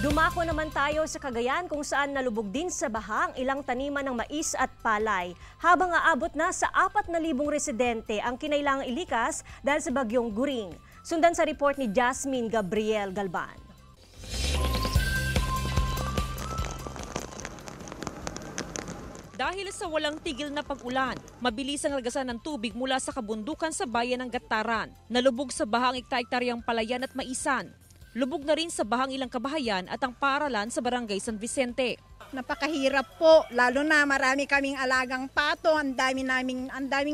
Dumako naman tayo sa Cagayan kung saan nalubog din sa bahang ilang taniman ng mais at palay. Habang aabot na sa 4,000 residente ang kinailangang ilikas dahil sa bagyong Guring. Sundan sa report ni Jasmine Gabriel Galban. Dahil sa walang tigil na pag-ulan, mabilis ang lagasan ng tubig mula sa kabundukan sa bayan ng Gataran. Nalubog sa bahang hektar-hektaryang palayan at maisan. Lubog na rin sa bahang ilang kabahayan at ang paaralan sa Barangay San Vicente. Napakahirap po, lalo na marami kaming alagang pato, ang daming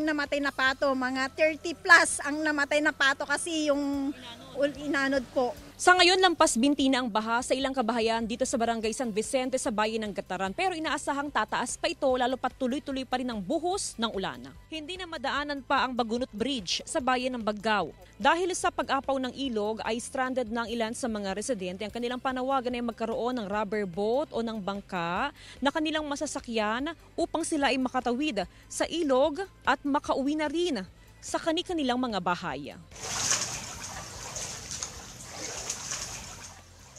namatay na pato, mga 30 plus ang namatay na pato kasi yung inanod po. Sa ngayon, lampas binti na ang baha sa ilang kabahayan dito sa Barangay San Vicente sa bayan ng Gataran. Pero inaasahang tataas pa ito lalo pat tuloy-tuloy pa rin ang buhos ng ulan. Hindi na madaanan pa ang Bagunot Bridge sa bayan ng Baggao. Dahil sa pag-apaw ng ilog ay stranded ng ilan sa mga residente. Ang kanilang panawagan ay magkaroon ng rubber boat o ng bangka na kanilang masasakyan upang sila ay makatawid sa ilog at makauwi na rin sa kanilang mga bahay.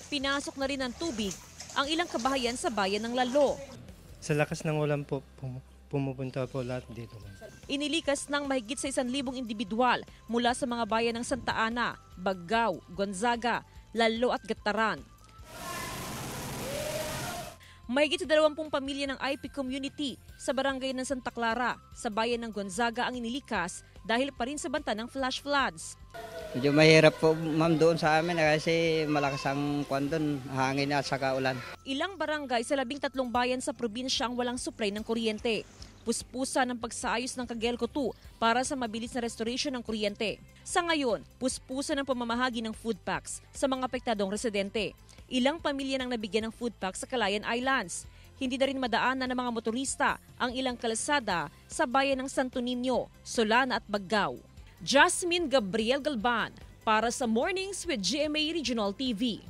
Pinasok na rin ng tubig ang ilang kabahayan sa bayan ng Lalo. Sa lakas ng ulan po, pumupunta po lahat dito. Inilikas ng mahigit sa 1,000 individual mula sa mga bayan ng Santa Ana, Baggao, Gonzaga, Lalo at Gataran. Mahigit sa 20 pamilya ng IP community sa barangay ng Santa Clara sa bayan ng Gonzaga ang inilikas dahil pa rin sa banta ng flash floods. Medyo mahirap po ma'am doon sa amin kasi malakas ang doon, hangin at saka ulan. Ilang barangay sa 13 bayan sa probinsya ang walang supply ng kuryente. Puspusa ng pagsaayos ng Cogelco 2 para sa mabilis na restoration ng kuryente. Sa ngayon, puspusa ng pamamahagi ng food packs sa mga apektadong residente. Ilang pamilya nang nabigyan ng food packs sa Calayan Islands. Hindi na rin madaanan ng mga motorista ang ilang kalsada sa bayan ng Santo Niño, Solana at Baggao. Jasmine Gabriel Galban para sa Mornings with GMA Regional TV.